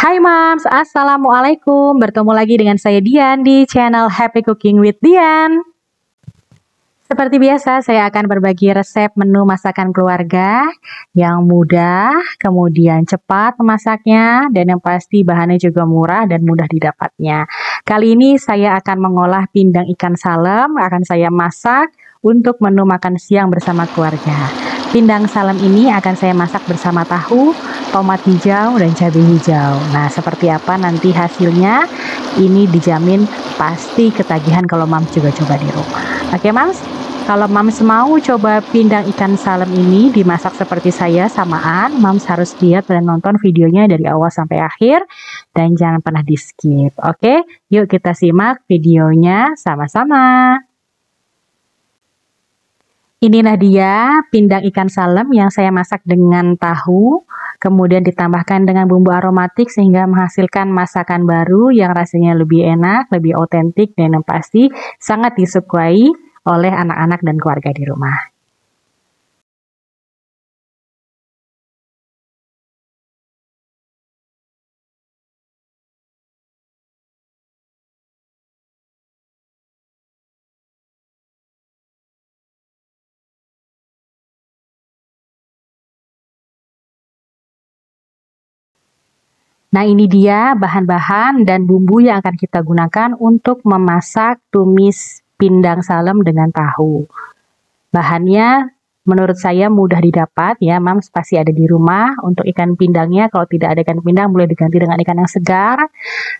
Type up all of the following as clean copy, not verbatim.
Hai Mams, Assalamualaikum. Bertemu lagi dengan saya Dian di channel Happy Cooking with Dian. Seperti biasa, saya akan berbagi resep menu masakan keluarga yang mudah, kemudian cepat memasaknya, dan yang pasti bahannya juga murah dan mudah didapatnya. Kali ini saya akan mengolah pindang ikan salem, akan saya masak untuk menu makan siang bersama keluarga. Pindang salem ini akan saya masak bersama tahu, tomat hijau, dan cabai hijau. Nah, seperti apa nanti hasilnya? Ini dijamin pasti ketagihan kalau Mams juga coba di rumah. Oke Mams? Kalau Mams mau coba pindang ikan salem ini dimasak seperti saya samaan, Mams harus lihat dan nonton videonya dari awal sampai akhir dan jangan pernah di skip. Oke, yuk kita simak videonya sama-sama. Inilah dia pindang ikan salem yang saya masak dengan tahu, kemudian ditambahkan dengan bumbu aromatik sehingga menghasilkan masakan baru yang rasanya lebih enak, lebih otentik, dan yang pasti sangat disukai oleh anak-anak dan keluarga di rumah. Nah, ini dia bahan-bahan dan bumbu yang akan kita gunakan untuk memasak tumis pindang salem dengan tahu. Bahannya menurut saya mudah didapat ya, Mams pasti ada di rumah. Untuk ikan pindangnya, kalau tidak ada ikan pindang boleh diganti dengan ikan yang segar,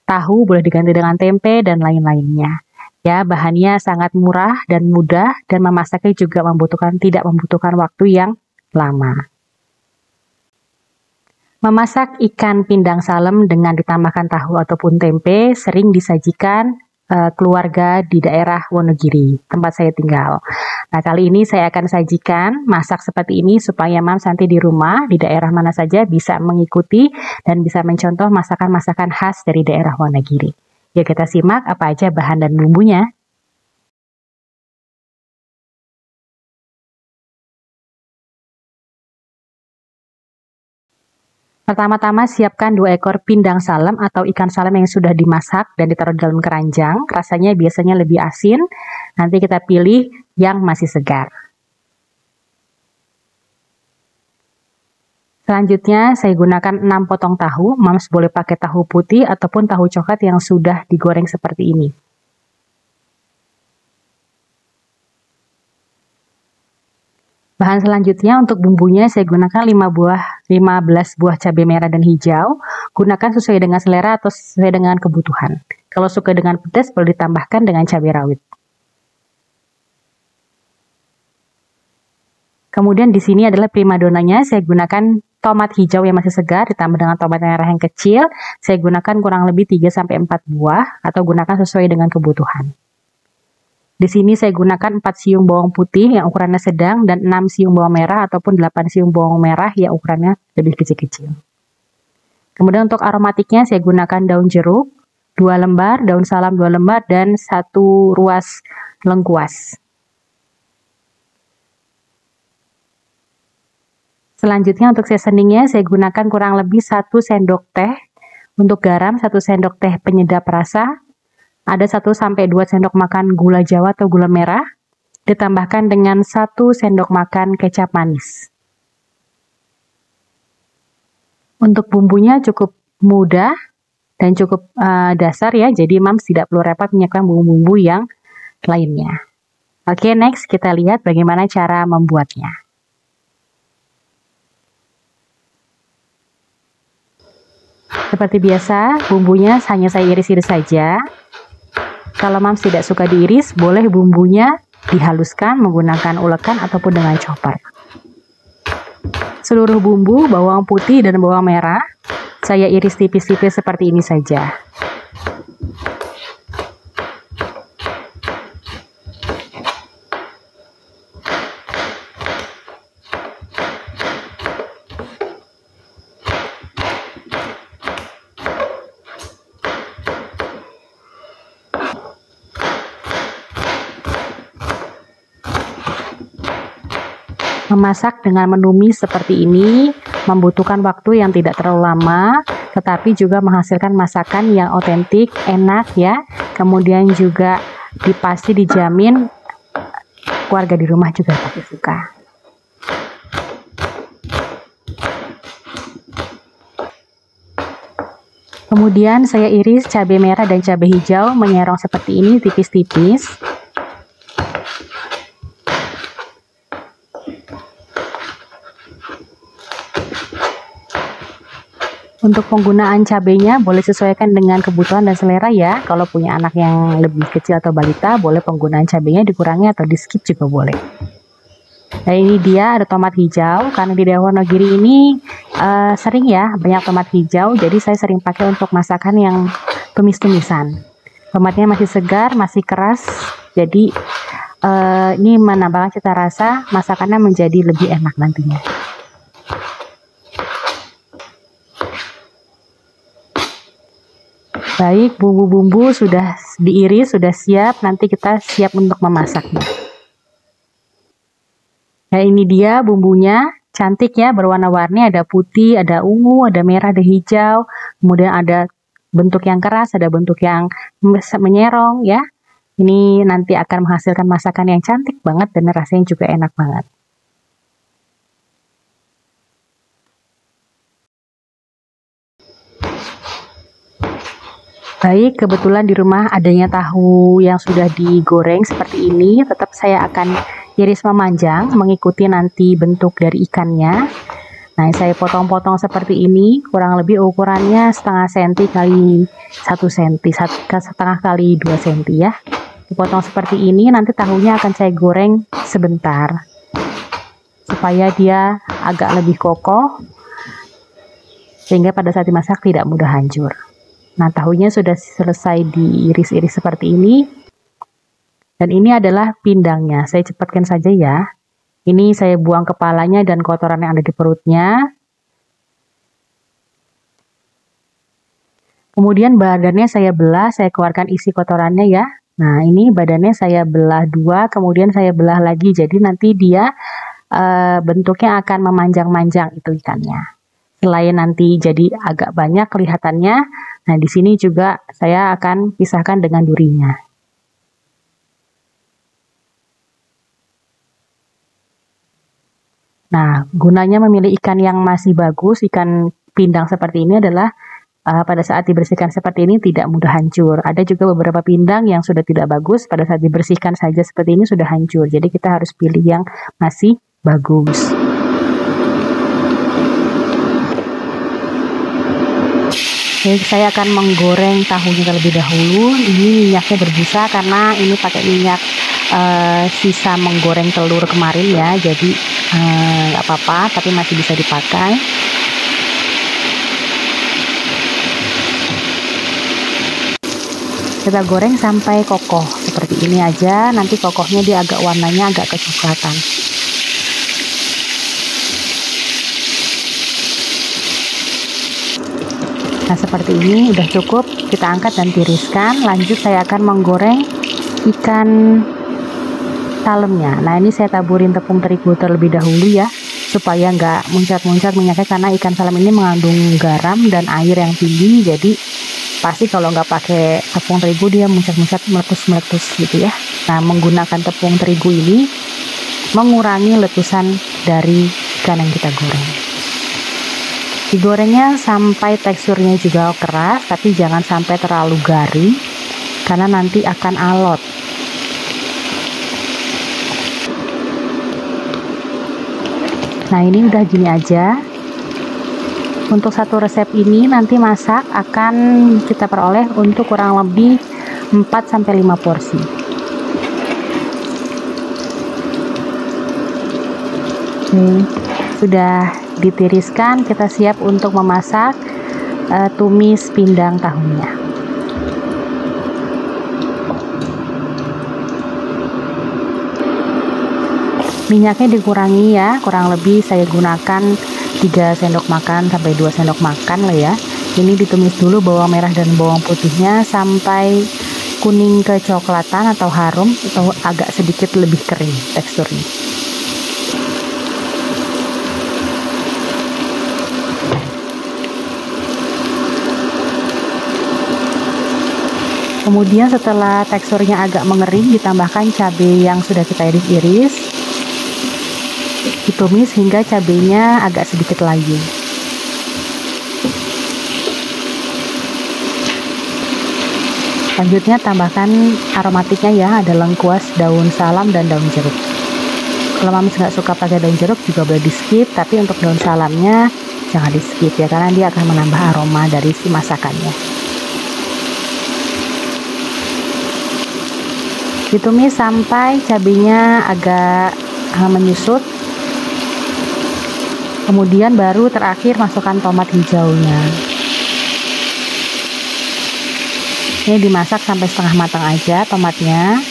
tahu boleh diganti dengan tempe dan lain-lainnya. Ya, bahannya sangat murah dan mudah dan memasaknya juga tidak membutuhkan waktu yang lama. Memasak ikan pindang salem dengan ditambahkan tahu ataupun tempe sering disajikan keluarga di daerah Wonogiri, tempat saya tinggal. Nah, kali ini saya akan sajikan masak seperti ini supaya Mams nanti di rumah, di daerah mana saja bisa mengikuti dan bisa mencontoh masakan-masakan khas dari daerah Wonogiri. Yuk kita simak apa aja bahan dan bumbunya. Pertama-tama siapkan 2 ekor pindang salem atau ikan salem yang sudah dimasak dan ditaruh di dalam keranjang. Rasanya biasanya lebih asin. Nanti kita pilih yang masih segar. Selanjutnya saya gunakan 6 potong tahu. Mams boleh pakai tahu putih ataupun tahu coklat yang sudah digoreng seperti ini. Bahan selanjutnya untuk bumbunya saya gunakan 15 buah cabai merah dan hijau. Gunakan sesuai dengan selera atau sesuai dengan kebutuhan. Kalau suka dengan pedas boleh ditambahkan dengan cabai rawit. Kemudian di sini adalah primadonanya, saya gunakan tomat hijau yang masih segar ditambah dengan tomat merah yang kecil. Saya gunakan kurang lebih 3-4 buah atau gunakan sesuai dengan kebutuhan. Di sini saya gunakan 4 siung bawang putih yang ukurannya sedang dan 6 siung bawang merah ataupun 8 siung bawang merah yang ukurannya lebih kecil-kecil. Kemudian untuk aromatiknya saya gunakan daun jeruk 2 lembar, daun salam 2 lembar, dan 1 ruas lengkuas. Selanjutnya untuk seasoningnya saya gunakan kurang lebih 1 sendok teh untuk garam, 1 sendok teh penyedap rasa, ada 1-2 sendok makan gula jawa atau gula merah, ditambahkan dengan 1 sendok makan kecap manis. Untuk bumbunya cukup mudah dan cukup dasar ya, jadi Mams tidak perlu repot menyiapkan bumbu-bumbu yang lainnya. Oke, next kita lihat bagaimana cara membuatnya. Seperti biasa, bumbunya hanya saya iris-iris saja. Kalau Mams tidak suka diiris, boleh bumbunya dihaluskan menggunakan ulekan ataupun dengan chopper. Seluruh bumbu, bawang putih dan bawang merah, saya iris tipis-tipis seperti ini saja. Memasak dengan menumis seperti ini membutuhkan waktu yang tidak terlalu lama tetapi juga menghasilkan masakan yang otentik, enak ya. Kemudian juga pasti dijamin keluarga di rumah juga pasti suka. Kemudian saya iris cabai merah dan cabai hijau menyerong seperti ini tipis-tipis. Untuk penggunaan cabainya boleh sesuaikan dengan kebutuhan dan selera ya. Kalau punya anak yang lebih kecil atau balita, boleh penggunaan cabainya dikurangi atau di skip juga boleh. Nah ini dia ada tomat hijau, karena di daerah Wonogiri ini sering ya banyak tomat hijau, jadi saya sering pakai untuk masakan yang tumis-tumisan. Tomatnya masih segar, masih keras, jadi ini menambahkan cita rasa, masakannya menjadi lebih enak nantinya. Baik, bumbu-bumbu sudah diiris, sudah siap, nanti kita siap untuk memasaknya. Nah ini dia bumbunya, cantik ya, berwarna-warni, ada putih, ada ungu, ada merah, ada hijau, kemudian ada bentuk yang keras, ada bentuk yang menyerong ya. Ini nanti akan menghasilkan masakan yang cantik banget dan rasanya juga enak banget. Baik, kebetulan di rumah adanya tahu yang sudah digoreng seperti ini, tetap saya akan iris memanjang mengikuti nanti bentuk dari ikannya. Nah, saya potong-potong seperti ini, kurang lebih ukurannya setengah senti kali 1 senti, setengah kali 2 senti ya. Dipotong seperti ini, nanti tahunya akan saya goreng sebentar supaya dia agak lebih kokoh sehingga pada saat dimasak tidak mudah hancur. Nah, tahunya sudah selesai diiris-iris seperti ini. Dan ini adalah pindangnya. Saya cepatkan saja ya. Ini saya buang kepalanya dan kotoran yang ada di perutnya. Kemudian badannya saya belah, saya keluarkan isi kotorannya ya. Nah, ini badannya saya belah 2, kemudian saya belah lagi. Jadi nanti dia bentuknya akan memanjang-manjang itu ikannya. Selain nanti jadi agak banyak kelihatannya, nah di sini juga saya akan pisahkan dengan durinya. Nah, gunanya memilih ikan yang masih bagus, ikan pindang seperti ini adalah pada saat dibersihkan seperti ini tidak mudah hancur. Ada juga beberapa pindang yang sudah tidak bagus, pada saat dibersihkan saja seperti ini sudah hancur. Jadi kita harus pilih yang masih bagus. Oke, saya akan menggoreng tahunya terlebih dahulu. Ini minyaknya berbusa karena ini pakai minyak sisa menggoreng telur kemarin ya. Jadi nggak apa-apa, tapi masih bisa dipakai. Kita goreng sampai kokoh seperti ini aja. Nanti kokohnya dia agak warnanya agak kecoklatan. Nah seperti ini udah cukup, kita angkat dan tiriskan. Lanjut saya akan menggoreng ikan talemnya. Nah ini saya taburin tepung terigu terlebih dahulu ya, supaya nggak muncrat-muncrat minyaknya, karena ikan salem ini mengandung garam dan air yang tinggi. Jadi pasti kalau nggak pakai tepung terigu dia muncrat-muncrat, meletus-meletus gitu ya. Nah menggunakan tepung terigu ini mengurangi letusan dari ikan yang kita goreng. Digorengnya sampai teksturnya juga keras, tapi jangan sampai terlalu garing karena nanti akan alot. Nah ini udah gini aja. Untuk satu resep ini nanti masak akan kita peroleh untuk kurang lebih 4-5 porsi. Sudah ditiriskan, kita siap untuk memasak tumis pindang tahunya. Minyaknya dikurangi ya, kurang lebih saya gunakan 3 sendok makan sampai 2 sendok makan lah ya. Ini ditumis dulu bawang merah dan bawang putihnya sampai kuning kecoklatan atau harum, atau agak sedikit lebih kering teksturnya. Kemudian setelah teksturnya agak mengering, ditambahkan cabai yang sudah kita iris-iris. Ditumis hingga cabainya agak sedikit layu. Selanjutnya tambahkan aromatiknya ya, ada lengkuas, daun salam, dan daun jeruk. Kalau Mams nggak suka pakai daun jeruk juga boleh di skip, tapi untuk daun salamnya jangan di skip ya, karena dia akan menambah aroma dari si masakannya. Ditumis sampai cabenya agak menyusut. Kemudian baru terakhir masukkan tomat hijaunya. Ini dimasak sampai setengah matang aja tomatnya.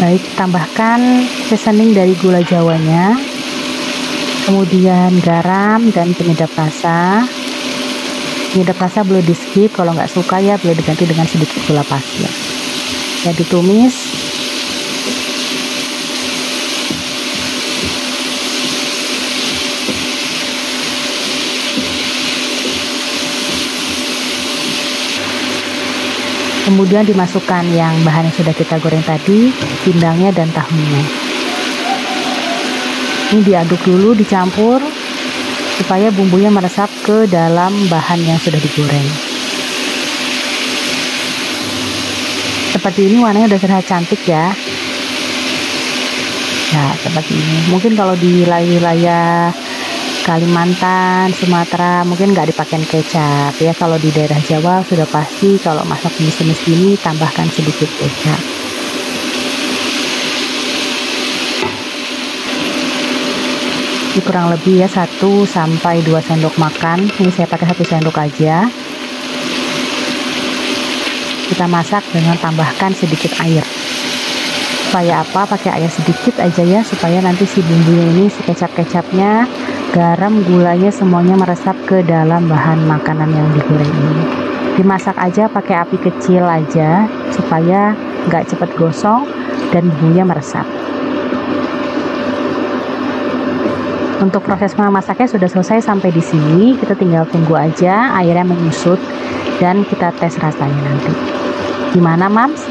Baik, tambahkan seasoning dari gula jawanya, kemudian garam dan penyedap rasa. Penyedap rasa boleh di skip, kalau nggak suka ya boleh diganti dengan sedikit gula pasir. Ya, ditumis. Kemudian dimasukkan yang bahan yang sudah kita goreng tadi, pindangnya dan tahunya. Ini diaduk dulu, dicampur supaya bumbunya meresap ke dalam bahan yang sudah digoreng. Seperti ini warnanya udah terlihat cantik ya. Nah, seperti ini. Mungkin kalau di wilayah Kalimantan, Sumatera mungkin nggak dipakai kecap ya. Kalau di daerah Jawa sudah pasti kalau masak jenis-jenis ini tambahkan sedikit kecap. Ini kurang lebih ya 1 sampai 2 sendok makan. Ini saya pakai 1 sendok aja. Kita masak dengan tambahkan sedikit air. Supaya apa? Pakai air sedikit aja ya, supaya nanti si bumbunya ini, si kecap-kecapnya, garam, gulanya semuanya meresap ke dalam bahan makanan yang digoreng ini. Dimasak aja pakai api kecil aja supaya nggak cepat gosong dan bumbunya meresap. Untuk proses memasaknya sudah selesai sampai di sini. Kita tinggal tunggu aja airnya menyusut dan kita tes rasanya nanti. Gimana Mams?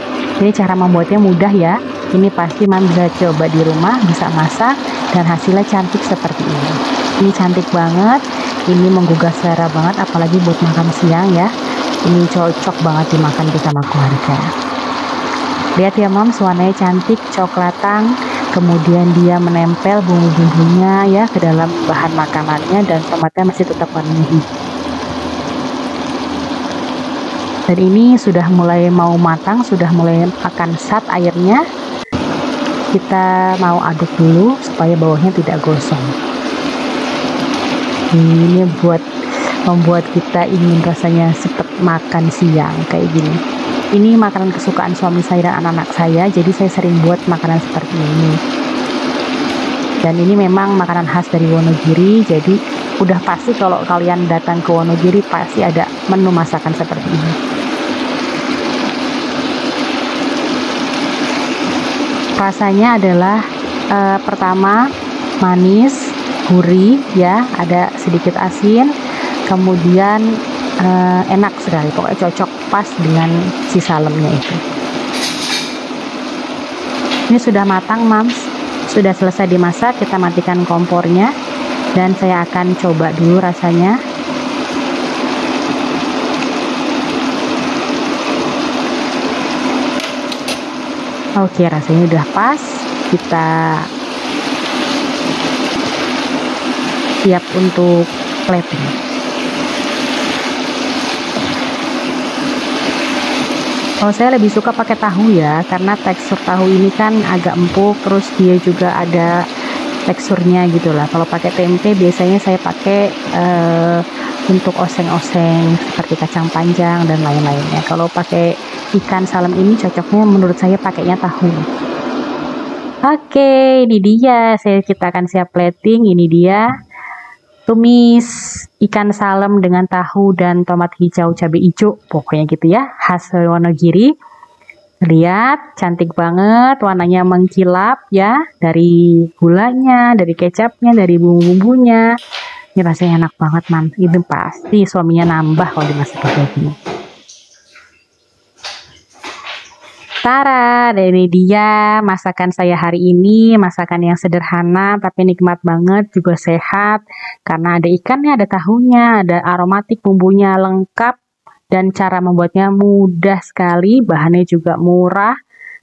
Ini cara membuatnya mudah ya. Ini pasti Mams bisa coba di rumah, bisa masak dan hasilnya cantik seperti ini. Ini cantik banget, ini menggugah selera banget, apalagi buat makan siang ya. Ini cocok banget dimakan bersama keluarga. Lihat ya Mams, warnanya cantik, coklatan, kemudian dia menempel bumbu-bumbunya ya ke dalam bahan makanannya, dan tomatnya masih tetap warnanya hijau. Dan ini sudah mulai mau matang, sudah mulai akan sat airnya. Kita mau aduk dulu supaya bawahnya tidak gosong. Ini membuat kita ingin rasanya seperti makan siang kayak gini. Ini makanan kesukaan suami saya dan anak-anak saya, jadi saya sering buat makanan seperti ini. Dan ini memang makanan khas dari Wonogiri, jadi udah pasti kalau kalian datang ke Wonogiri pasti ada menu masakan seperti ini. Rasanya adalah pertama manis, gurih ya, ada sedikit asin, kemudian enak sekali, pokoknya cocok pas dengan si salemnya itu. Ini sudah matang Mams, sudah selesai dimasak. Kita matikan kompornya dan saya akan coba dulu rasanya. Oke, rasanya udah pas. Kita siap untuk plating. Kalau saya lebih suka pakai tahu ya, karena tekstur tahu ini kan agak empuk, terus dia juga ada teksturnya gitu lah. Kalau pakai tempe biasanya saya pakai untuk oseng-oseng seperti kacang panjang dan lain-lainnya. Kalau pakai ikan salem ini cocoknya menurut saya pakainya tahu. Oke, ini dia. Kita akan siap plating. Ini dia tumis ikan salem dengan tahu dan tomat hijau, cabai hijau, pokoknya gitu ya, khas Wonogiri. Lihat, cantik banget, warnanya mengkilap ya, dari gulanya, dari kecapnya, dari bumbu-bumbunya. Ini rasanya enak banget, Mams. Ini pasti suaminya nambah kalau dimasak kayak gini. Tara, dan ini dia masakan saya hari ini. Masakan yang sederhana tapi nikmat banget, juga sehat. Karena ada ikannya, ada tahunya, ada aromatik, bumbunya lengkap. Dan cara membuatnya mudah sekali, bahannya juga murah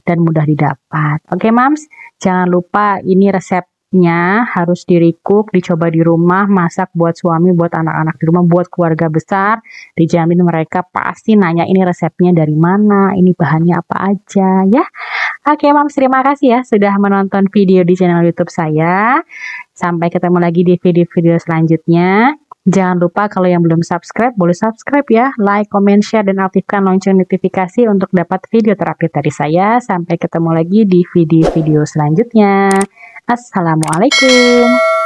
dan mudah didapat. Oke, Mams, jangan lupa ini resepnya harus di-recook, dicoba di rumah, masak buat suami, buat anak-anak di rumah, buat keluarga besar. Dijamin mereka pasti nanya ini resepnya dari mana, ini bahannya apa aja ya. Oke, Mams, terima kasih ya sudah menonton video di channel YouTube saya. Sampai ketemu lagi di video-video selanjutnya. Jangan lupa kalau yang belum subscribe, boleh subscribe ya, like, comment, share, dan aktifkan lonceng notifikasi untuk dapat video terupdate dari saya. Sampai ketemu lagi di video-video selanjutnya. Assalamualaikum.